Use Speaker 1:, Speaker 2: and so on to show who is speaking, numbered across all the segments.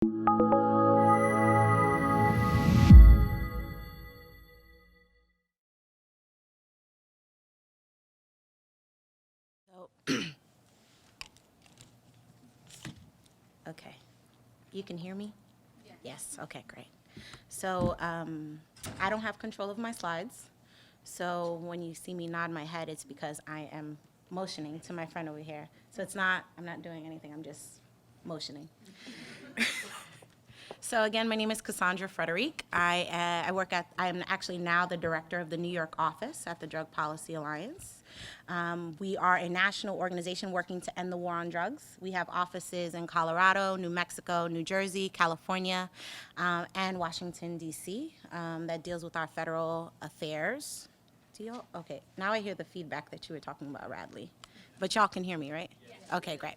Speaker 1: Okay. You can hear me? Yes. Okay, great. So I don't have control of my slides. So when you see me nod my head, it's because I am motioning to my friend over here. So I'm not doing anything, I'm just motioning. So again, my name is Cassandra Frederique. I am actually now the director of the New York office at the Drug Policy Alliance. We are a national organization working to end the war on drugs. We have offices in Colorado, New Mexico, New Jersey, California, and Washington, D.C. That deals with our federal affairs. Okay, now I hear the feedback that you were talking about, Radley. But y'all can hear me, right? Yes. Okay, great.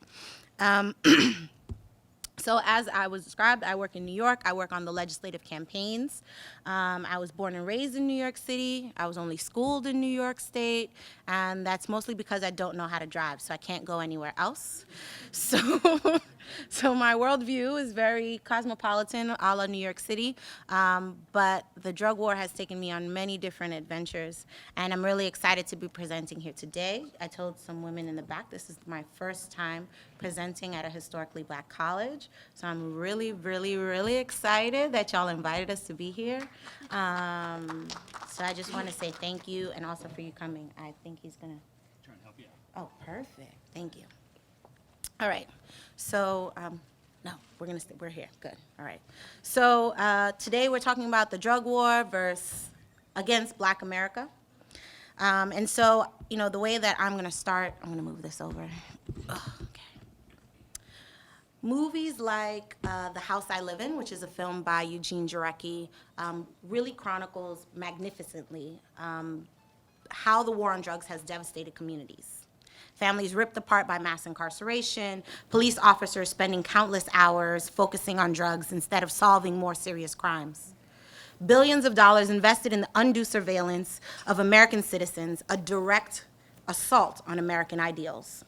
Speaker 1: So as I was described, I work in New York. I work on the legislative campaigns. I was born and raised in New York City. I was only schooled in New York State, and that's mostly because I don't know how to drive, so I can't go anywhere else. So, so my worldview is very cosmopolitan, a la New York City, but the drug war has taken me on many different adventures, and I'm really excited to be presenting here today. I told some women in the back this is my first time presenting at a historically black college. So I'm really, really, really excited that y'all invited us to be here. So I just want to say thank you, and also for you coming. I think he's going to
Speaker 2: Trying to help you out.
Speaker 1: Oh, perfect. Thank you. All right. So, no, we're here. Good. All right. So today we're talking about the drug war against Black America. And so, the way that I'm going to start, I'm going to move this over. Okay. Movies like The House I Live In, which is a film by Eugene Jarecki, really chronicles magnificently how the war on drugs has devastated communities. Families ripped apart by mass incarceration, police officers spending countless hours focusing on drugs instead of solving more serious crimes. Billions of dollars invested in the undue surveillance of American citizens, a direct assault on American ideals.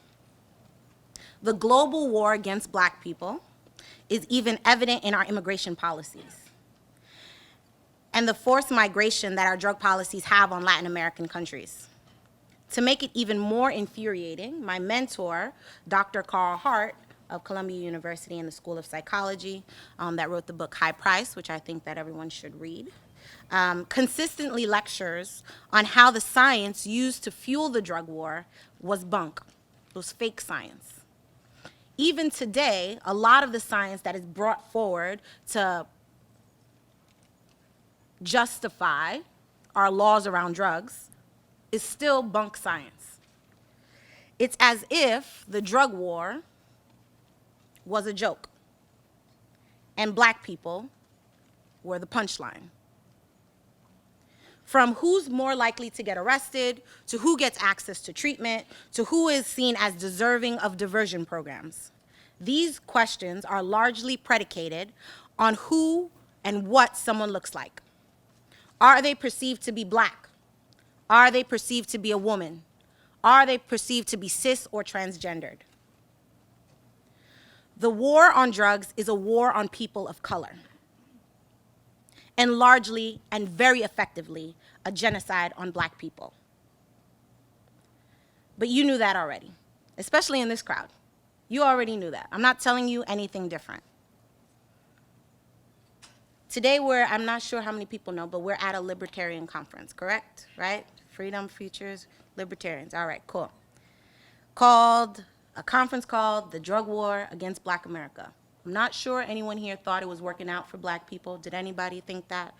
Speaker 1: The global war against Black people is even evident in our immigration policies and the forced migration that our drug policies have on Latin American countries. To make it even more infuriating, my mentor, Dr. Carl Hart of Columbia University in the School of Psychology, that wrote the book High Price, which I think that everyone should read, consistently lectures on how the science used to fuel the drug war was bunk. It was fake science. Even today, a lot of the science that is brought forward to justify our laws around drugs is still bunk science. It's as if the drug war was a joke and Black people were the punchline. From who's more likely to get arrested, to who gets access to treatment, to who is seen as deserving of diversion programs. These questions are largely predicated on who and what someone looks like. Are they perceived to be Black? Are they perceived to be a woman? Are they perceived to be cis or transgendered? The war on drugs is a war on people of color, and largely and very effectively a genocide on Black people. But you knew that already, especially in this crowd. You already knew that. I'm not telling you anything different. Today I'm not sure how many people know, but we're at a libertarian conference, correct? Right? Freedom, Futures, Libertarians. All right, cool. A conference called The Drug War Against Black America. I'm not sure anyone here thought it was working out for Black people. Did anybody think that?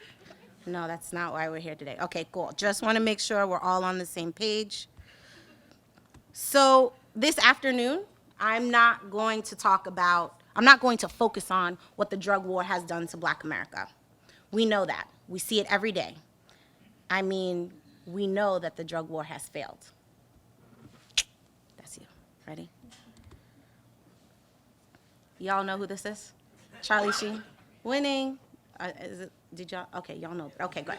Speaker 1: No, that's not why we're here today. Okay, cool. Just want to make sure we're all on the same page. So this afternoon, I'm not going to focus on what the drug war has done to Black America. We know that. We see it every day. I mean, we know that the drug war has failed. That's you. Ready? Y'all know who this is? Charlie Sheen? Winning. Did y'all? Okay, y'all know. Okay, good.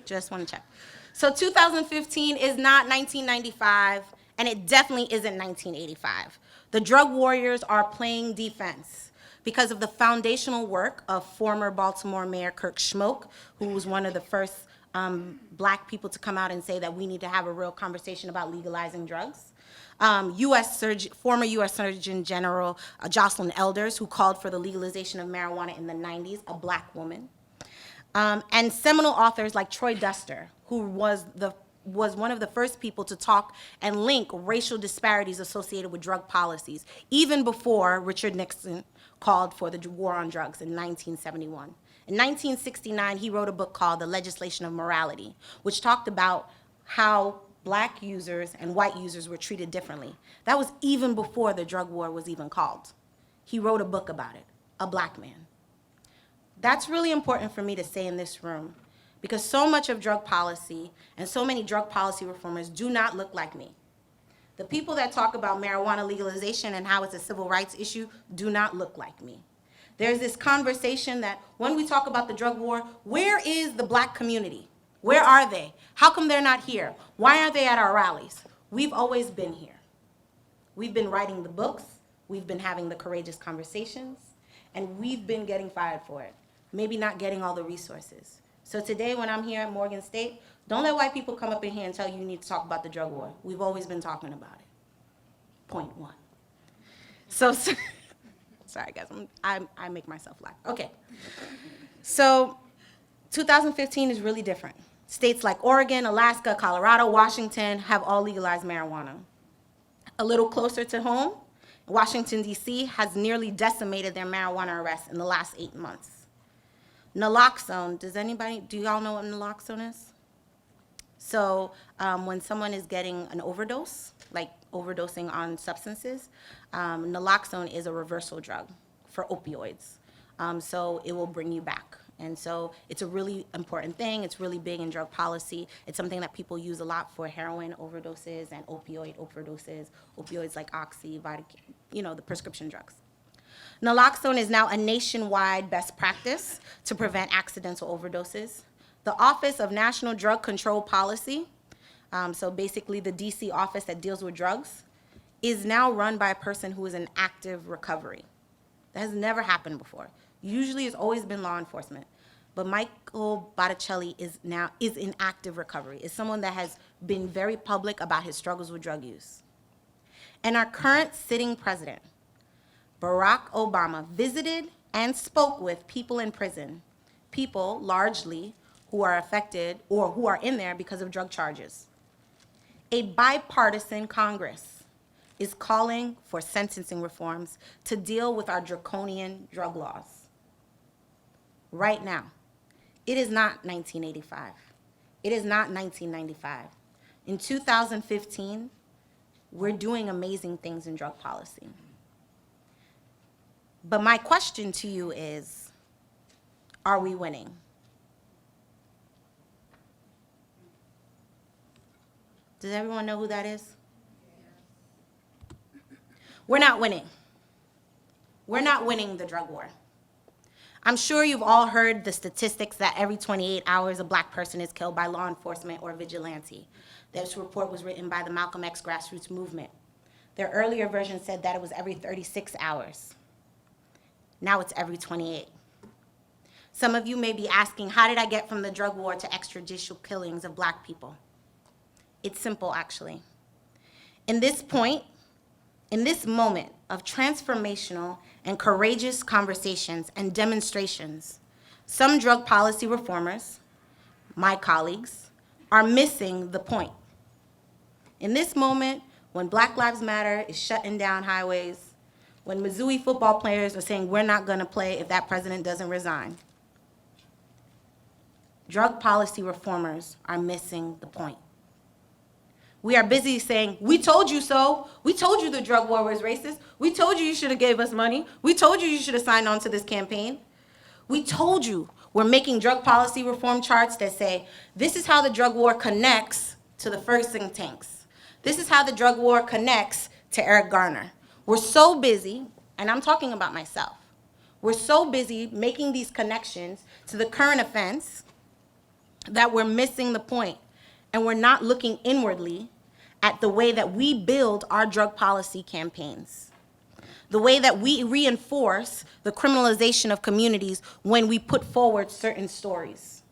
Speaker 1: Just want to check. So 2015 is not 1995, and it definitely isn't 1985. The drug warriors are playing defense because of the foundational work of former Baltimore Mayor Kirk Schmoke, who was one of the first black people to come out and say that we need to have a real conversation about legalizing drugs. Former U.S. Surgeon General Jocelyn Elders, who called for the legalization of marijuana in the 90s, a black woman. And seminal authors like Troy Duster, who was one of the first people to talk and link racial disparities associated with drug policies, even before Richard Nixon called for the war on drugs in 1971. In 1969, he wrote a book called The Legislation of Morality, which talked about how black users and white users were treated differently. That was even before the drug war was even called. He wrote a book about it, a black man. That's really important for me to say in this room, because so much of drug policy and so many drug policy reformers do not look like me. The people that talk about marijuana legalization and how it's a civil rights issue do not look like me. There's this conversation that when we talk about the drug war, where is the black community? Where are they? How come they're not here? Why aren't they at our rallies? We've always been here. We've been writing the books, we've been having the courageous conversations, and we've been getting fired for it. Maybe not getting all the resources. So today when I'm here at Morgan State, don't let white people come up in here and tell you need to talk about the drug war. We've always been talking about it. Point one. So sorry guys, I make myself laugh. Okay. So 2015 is really different. States like Oregon, Alaska, Colorado, Washington have all legalized marijuana. A little closer to home, Washington, D.C. has nearly decimated their marijuana arrests in the last 8 months. Naloxone, do y'all know what naloxone is? So when someone is getting an overdose, like overdosing on substances, naloxone is a reversal drug for opioids. So it will bring you back. And so it's a really important thing. It's really big in drug policy. It's something that people use a lot for heroin overdoses and opioid overdoses, opioids like Oxy, the prescription drugs. Naloxone is now a nationwide best practice to prevent accidental overdoses. The Office of National Drug Control Policy, so basically the DC office that deals with drugs, is now run by a person who is in active recovery. That has never happened before. Usually it's always been law enforcement. But Michael Botticelli is in active recovery, is someone that has been very public about his struggles with drug use. And our current sitting president, Barack Obama, visited and spoke with people in prison, people largely who are affected or who are in there because of drug charges. A bipartisan Congress is calling for sentencing reforms to deal with our draconian drug laws. Right now, it is not 1985. It is not 1995. In 2015, we're doing amazing things in drug policy. But my question to you is, are we winning? Does everyone know who that is? We're not winning. We're not winning the drug war. I'm sure you've all heard the statistics that every 28 hours a black person is killed by law enforcement or vigilante. This report was written by the Malcolm X grassroots movement. Their earlier version said that it was every 36 hours. Now it's every 28. Some of you may be asking, how did I get from the drug war to extrajudicial killings of black people? It's simple, actually. In this moment of transformational and courageous conversations and demonstrations, some drug policy reformers, my colleagues, are missing the point. In this moment, when Black Lives Matter is shutting down highways, when Missouri football players are saying we're not gonna play if that president doesn't resign, drug policy reformers are missing the point. We are busy saying, we told you so. We told you the drug war was racist. We told you should have gave us money. We told you should have signed on to this campaign. We told you we're making drug policy reform charts that say, this is how the drug war connects to the first think tanks. This is how the drug war connects to Eric Garner. We're so busy, and I'm talking about myself, we're so busy making these connections to the current offense that we're missing the point. And we're not looking inwardly at the way that we build our drug policy campaigns. the way that we reinforce the criminalization of communities when we put forward certain stories.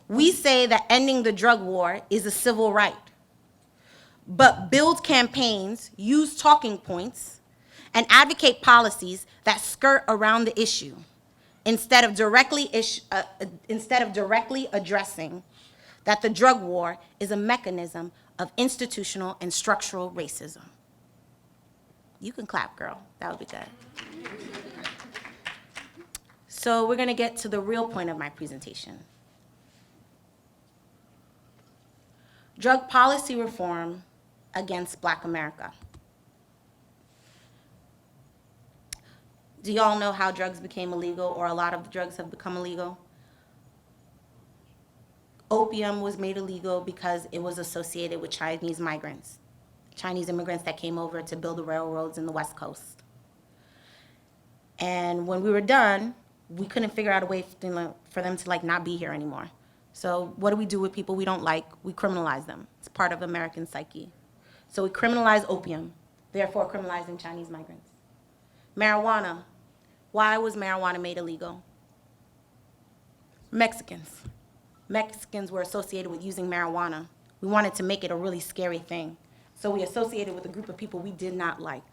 Speaker 1: We say that ending the drug war is a civil right, but build campaigns, use talking points, and advocate policies that skirt around the issue instead of directly addressing that the drug war is a mechanism of institutional and structural racism. You can clap, girl. That would be good. So we're going to get to the real point of my presentation. Drug policy reform against Black America. Do y'all know how drugs became illegal, or a lot of the drugs have become illegal? Opium was made illegal because it was associated with Chinese migrants, Chinese immigrants that came over to build the railroads in the West Coast. And when we were done, we couldn't figure out a way for them to not be here anymore. So what do we do with people we don't like? We criminalize them. It's part of American psyche. So we criminalize opium, therefore criminalizing Chinese migrants. Marijuana. Why was marijuana made illegal? Mexicans. Mexicans were associated with using marijuana. We wanted to make it a really scary thing. So we associated with a group of people we did not like.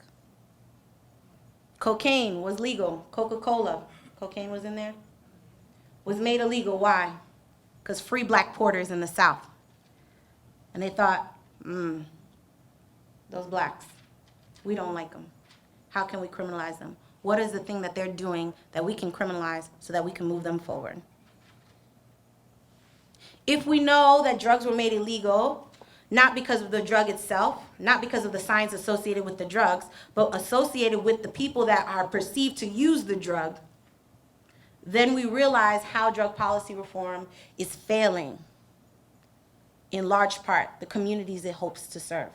Speaker 1: Cocaine was legal. Coca-Cola, cocaine was in there. Was made illegal, why? Because free Black porters in the South. And they thought, those Blacks, we don't like them. How can we criminalize them? What is the thing that they're doing that we can criminalize so that we can move them forward? If we know that drugs were made illegal, not because of the drug itself, not because of the science associated with the drugs, but associated with the people that are perceived to use the drug, then we realize how drug policy reform is failing, in large part, the communities it hopes to serve.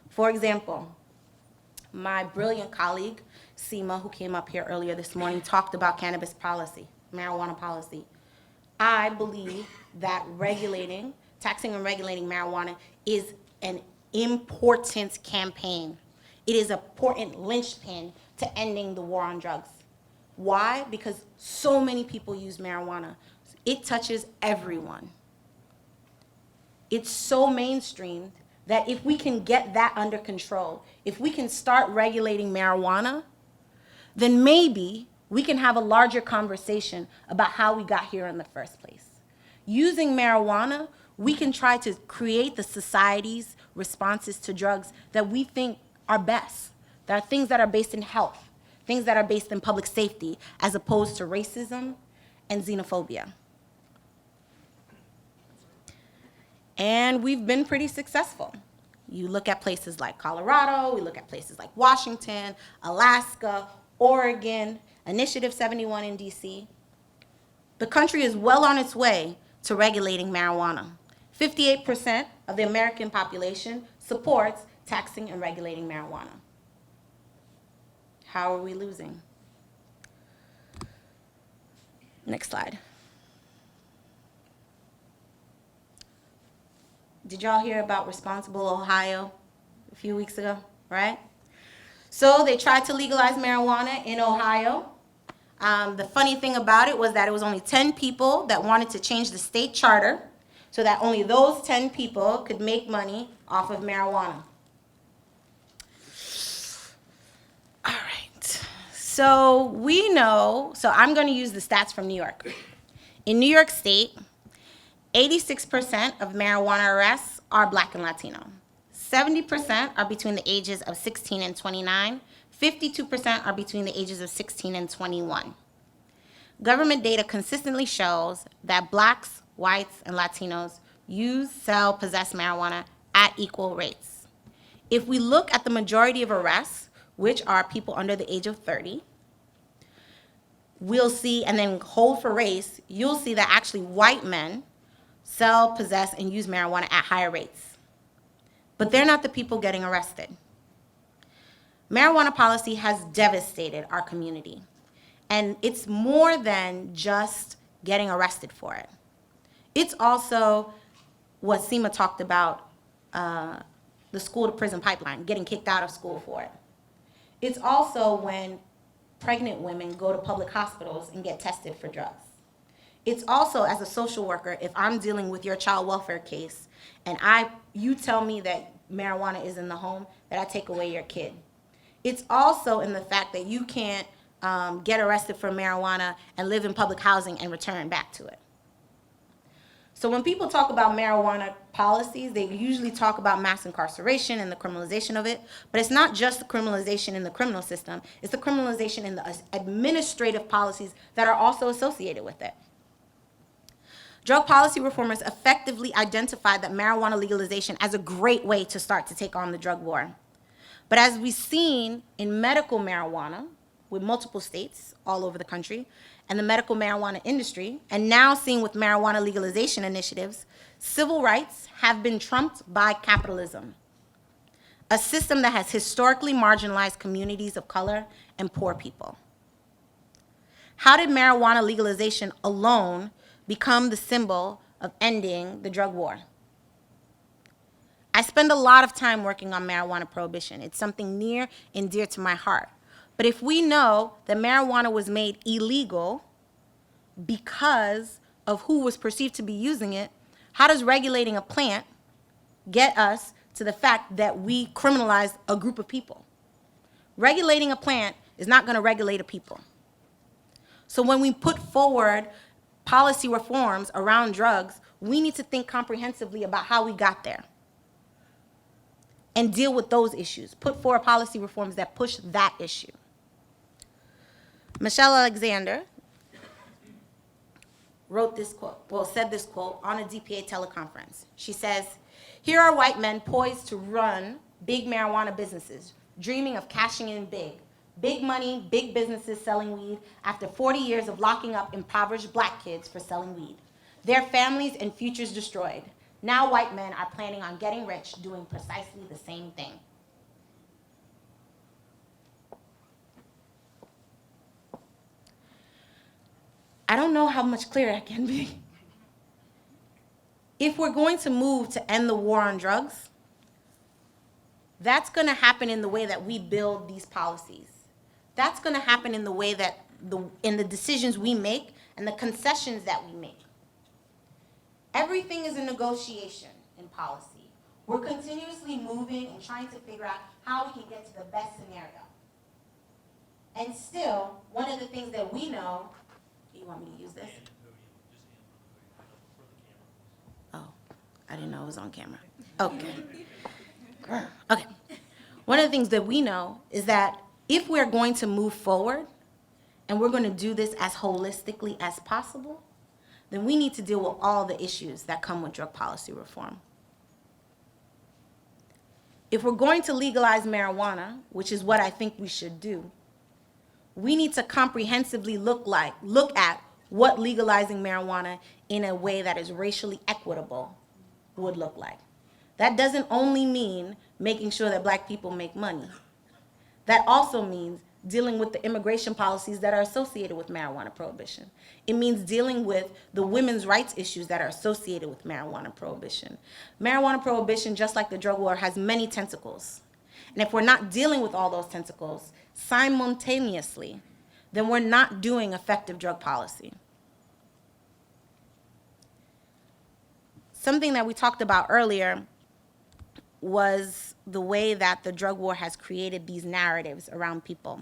Speaker 1: For example, my brilliant colleague, Seema, who came up here earlier this morning, talked about cannabis policy, marijuana policy. I believe that taxing and regulating marijuana is an important campaign. It is an important linchpin to ending the war on drugs. Why? Because so many people use marijuana. It touches everyone. It's so mainstreamed that if we can get that under control, if we can start regulating marijuana, then maybe we can have a larger conversation about how we got here in the first place. Using marijuana, we can try to create the society's responses to drugs that we think are best. There are things that are based in health, things that are based in public safety, as opposed to racism and xenophobia. And we've been pretty successful. You look at places like Colorado, we look at places like Washington, Alaska, Oregon, Initiative 71 in DC. The country is well on its way to regulating marijuana. 58% of the American population supports taxing and regulating marijuana. How are we losing? Next slide. Did y'all hear about Responsible Ohio a few weeks ago, right? So they tried to legalize marijuana in Ohio. The funny thing about it was that it was only 10 people that wanted to change the state charter so that only those 10 people could make money off of marijuana. All right. So we know, so I'm going to use the stats from New York. In New York State, 86% of marijuana arrests are Black and Latino. 70% are between the ages of 16 and 29. 52% are between the ages of 16 and 21. Government data consistently shows that Blacks, whites, and Latinos use, sell, possess marijuana at equal rates. If we look at the majority of arrests, which are people under the age of 30, we'll see, and then hold for race, you'll see that actually white men sell, possess, and use marijuana at higher rates. But they're not the people getting arrested. Marijuana policy has devastated our community. And it's more than just getting arrested for it. It's also what Seema talked about, the the school to prison pipeline, getting kicked out of school for it. It's also when pregnant women go to public hospitals and get tested for drugs. It's also, as a social worker, if I'm dealing with your child welfare case and you tell me that marijuana is in the home, that I take away your kid. It's also in the fact that you can't get arrested for marijuana and live in public housing and return back to it. So when people talk about marijuana policies, they usually talk about mass incarceration and the criminalization of it, but it's not just the criminalization in the criminal system, it's the criminalization in the administrative policies that are also associated with it. Drug policy reformers effectively identified that marijuana legalization as a great way to start to take on the drug war. But as we've seen in medical marijuana, with multiple states all over the country, and the medical marijuana industry, and now seeing with marijuana legalization initiatives, civil rights have been trumped by capitalism, a system that has historically marginalized communities of color and poor people. How did marijuana legalization alone become the symbol of ending the drug war? I spend a lot of time working on marijuana prohibition. It's something near and dear to my heart. But if we know that marijuana was made illegal because of who was perceived to be using it, how does regulating a plant get us to the fact that we criminalize a group of people? Regulating a plant is not going to regulate a people. So when we put forward policy reforms around drugs, we need to think comprehensively about how we got there and deal with those issues. Put forward policy reforms that push that issue. Michelle Alexander said this quote on a DPA teleconference. She says, "Here are white men poised to run big marijuana businesses, dreaming of cashing in big. Big money, big businesses selling weed after 40 years of locking up impoverished black kids for selling weed. Their families and futures destroyed. Now white men are planning on getting rich doing precisely the same thing." I don't know how much clearer I can be. If we're going to move to end the war on drugs, that's going to happen in the way that we build these policies. That's going to happen in the way that in the decisions we make and the concessions that we make. Everything is a negotiation in policy. We're continuously moving and trying to figure out how we can get to the best scenario. And still, one of the things that we know, you want me to use this? Oh, I didn't know it was on camera. Okay. Okay. One of the things that we know is that if we're going to move forward and we're going to do this as holistically as possible, then we need to deal with all the issues that come with drug policy reform. If we're going to legalize marijuana, which is what I think we should do, we need to comprehensively look at what legalizing marijuana in a way that is racially equitable would look like. That doesn't only mean making sure that black people make money. That also means dealing with the immigration policies that are associated with marijuana prohibition. It means dealing with the women's rights issues that are associated with marijuana prohibition. Marijuana prohibition, just like the drug war, has many tentacles. And if we're not dealing with all those tentacles simultaneously, then we're not doing effective drug policy. Something that we talked about earlier was the way that the drug war has created these narratives around people.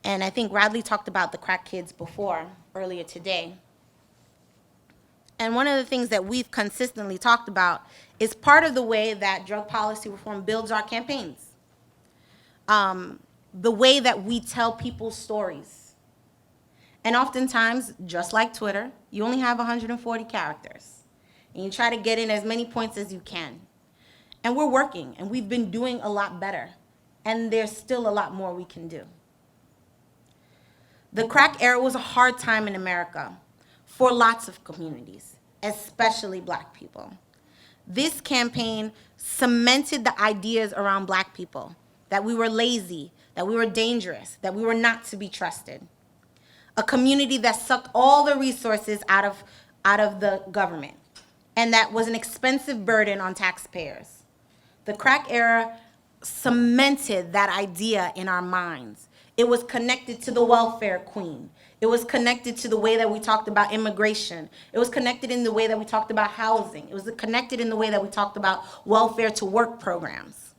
Speaker 1: And I think Radley talked about the crack kids earlier today. And one of the things that we've consistently talked about is part of the way that drug policy reform builds our campaigns. The way that we tell people's stories. And oftentimes, just like Twitter, you only have 140 characters. And you try to get in as many points as you can. And we're working, and we've been doing a lot better. And there's still a lot more we can do. The crack era was a hard time in America for lots of communities, especially black people. This campaign cemented the ideas around black people, that we were lazy, that we were dangerous, that we were not to be trusted. A community that sucked all the resources out of the government. and that was an expensive burden on taxpayers. The crack era cemented that idea in our minds. It was connected to the welfare queen. It was connected to the way that we talked about immigration. It was connected in the way that we talked about housing. It was connected in the way that we talked about welfare to work programs.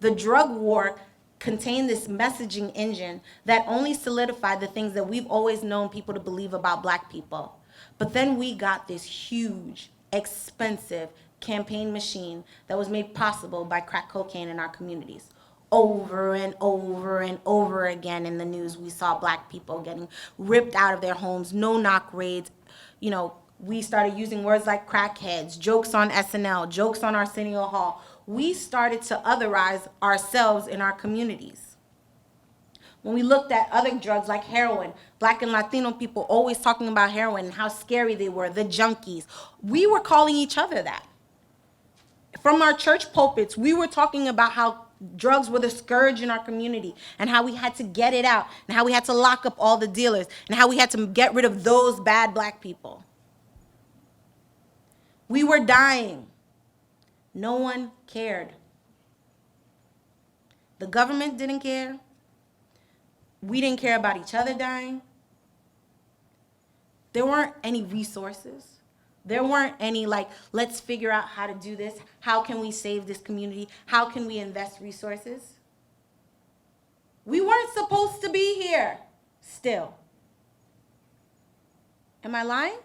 Speaker 1: The drug war contained this messaging engine that only solidified the things that we've always known people to believe about black people. But then we got this huge, expensive campaign machine that was made possible by crack cocaine in our communities. Over and over and over again in the news, we saw black people getting ripped out of their homes, no-knock raids. You know, we started using words like crackheads, jokes on SNL, jokes on Arsenio Hall. We started to otherize ourselves in our communities. When we looked at other drugs like heroin, black and Latino people always talking about heroin and how scary they were, the junkies. We were calling each other that. From our church pulpits, we were talking about how drugs were the scourge in our community and how we had to get it out and how we had to lock up all the dealers and how we had to get rid of those bad black people. We were dying. No one cared. The government didn't care. We didn't care about each other dying. There weren't any resources. There weren't any let's figure out how to do this. How can we save this community? How can we invest resources? We weren't supposed to be here still. Am I lying?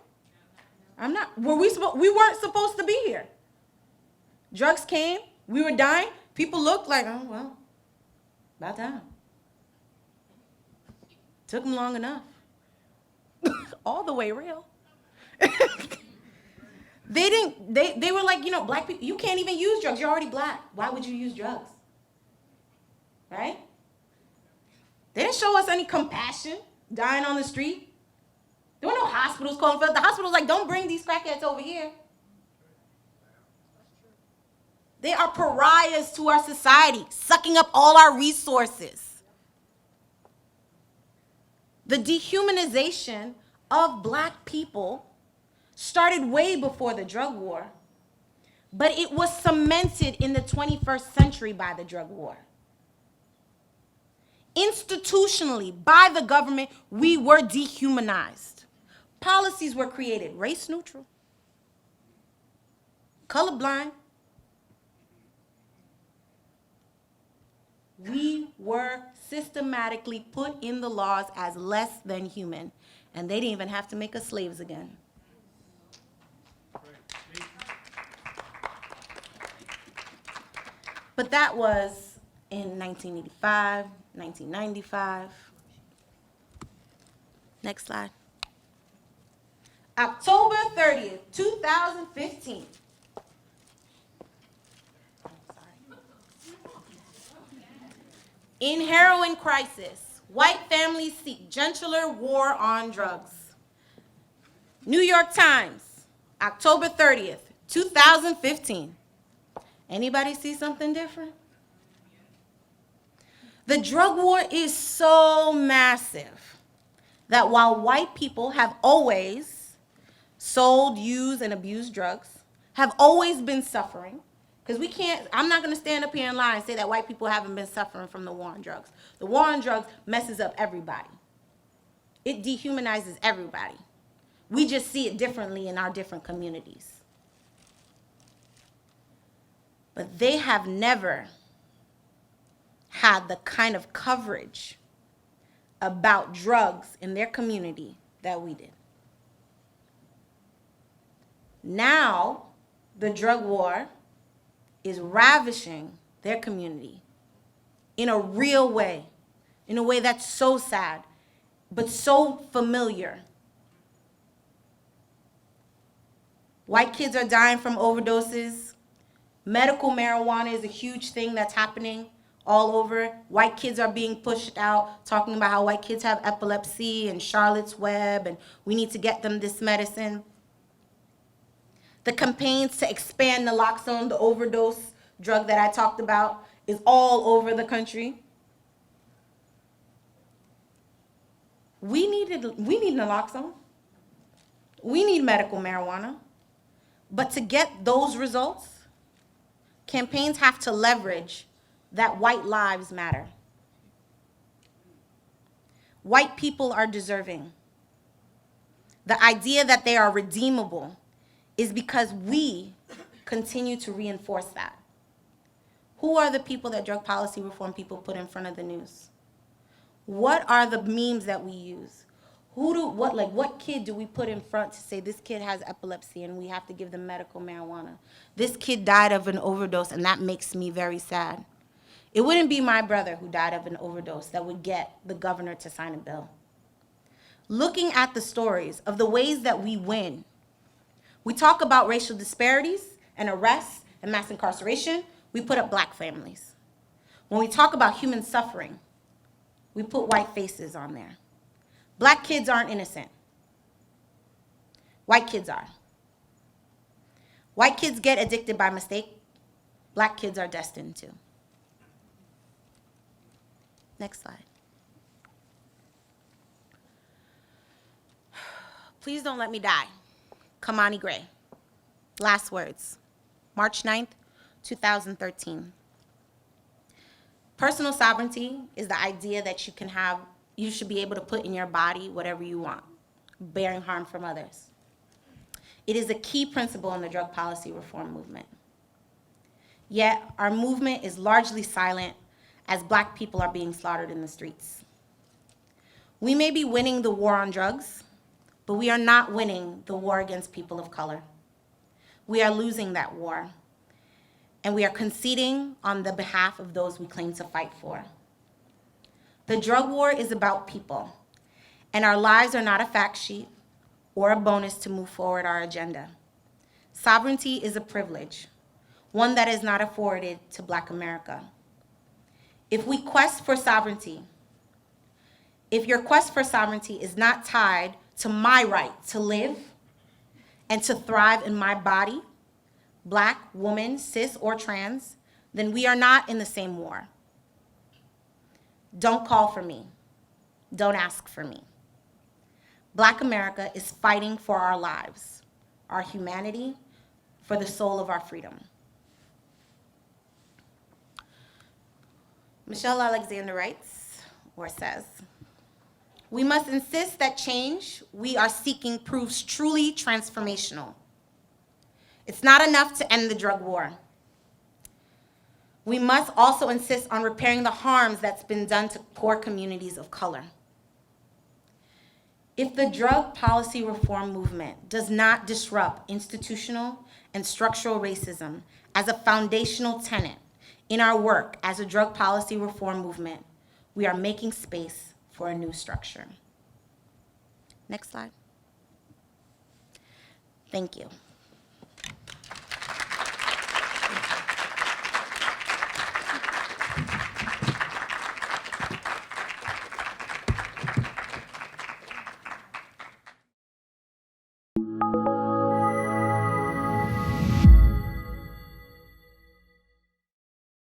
Speaker 1: I'm not. We weren't supposed to be here. Drugs came. We were dying. People looked like, oh, well, about time. Took them long enough. All the way real. They were like, black people, you can't even use drugs. You're already black. Why would you use drugs? Right? They didn't show us any compassion dying on the street. There were no hospitals calling for it. The hospital's like, don't bring these crackheads over here. They are pariahs to our society, sucking up all our resources. The dehumanization of black people started way before the drug war, but it was cemented in the 21st century by the drug war. Institutionally, by the government, we were dehumanized. Policies were created race neutral, colorblind. We were systematically put in the laws as less than human, and they didn't even have to make us slaves again. But that was in 1985, 1995. Next slide. October 30th, 2015. In heroin crisis, white families seek gentler war on drugs. New York Times, October 30th, 2015. Anybody see something different? The drug war is so massive that while white people have always sold, used, and abused drugs, have always been suffering, because I'm not going to stand up here and lie and say that white people haven't been suffering from the war on drugs. The war on drugs messes up everybody. It dehumanizes everybody. We just see it differently in our different communities. But they have never had the kind of coverage about drugs in their community that we did. Now, the drug war is ravishing their community in a real way, in a way that's so sad, but so familiar. White kids are dying from overdoses. Medical marijuana is a huge thing that's happening all over. White kids are being pushed out, talking about how white kids have epilepsy and Charlotte's Web, and we need to get them this medicine. The campaigns to expand naloxone, the overdose drug that I talked about, is all over the country. We need naloxone. We need medical marijuana. But to get those results, campaigns have to leverage that white lives matter. White people are deserving. The idea that they are redeemable is because we continue to reinforce that. Who are the people that drug policy reform people put in front of the news? What are the memes that we use? What kid do we put in front to say this kid has epilepsy and we have to give them medical marijuana? This kid died of an overdose and that makes me very sad. It wouldn't be my brother who died of an overdose that would get the governor to sign a bill. Looking at the stories of the ways that we win, we talk about racial disparities and arrests and mass incarceration, we put up black families. When we talk about human suffering, we put white faces on there. Black kids aren't innocent. White kids are. White kids get addicted by mistake. Black kids are destined to. Next slide. Please don't let me die. Kamani Gray. Last words. March 9th, 2013. Personal sovereignty is the idea that you should be able to put in your body whatever you want, bearing harm from others. It is a key principle in the drug policy reform movement. Yet, our movement is largely silent as Black people are being slaughtered in the streets. We may be winning the war on drugs, but we are not winning the war against people of color. We are losing that war, and we are conceding on the behalf of those we claim to fight for. The drug war is about people, and our lives are not a fact sheet or a bonus to move forward our agenda. Sovereignty is a privilege, one that is not afforded to Black America. If we quest for sovereignty, if your quest for sovereignty is not tied to my right to live and to thrive in my body, Black, woman, cis, or trans, then we are not in the same war. Don't call for me. Don't ask for me. Black America is fighting for our lives, our humanity, for the soul of our freedom. Michelle Alexander writes, or says, we must insist that change we are seeking proves truly transformational. It's not enough to end the drug war. We must also insist on repairing the harms that's been done to poor communities of color. If the drug policy reform movement does not disrupt institutional and structural racism as a foundational tenet in our work as a drug policy reform movement, we are making space for a new structure. Next slide. Thank you.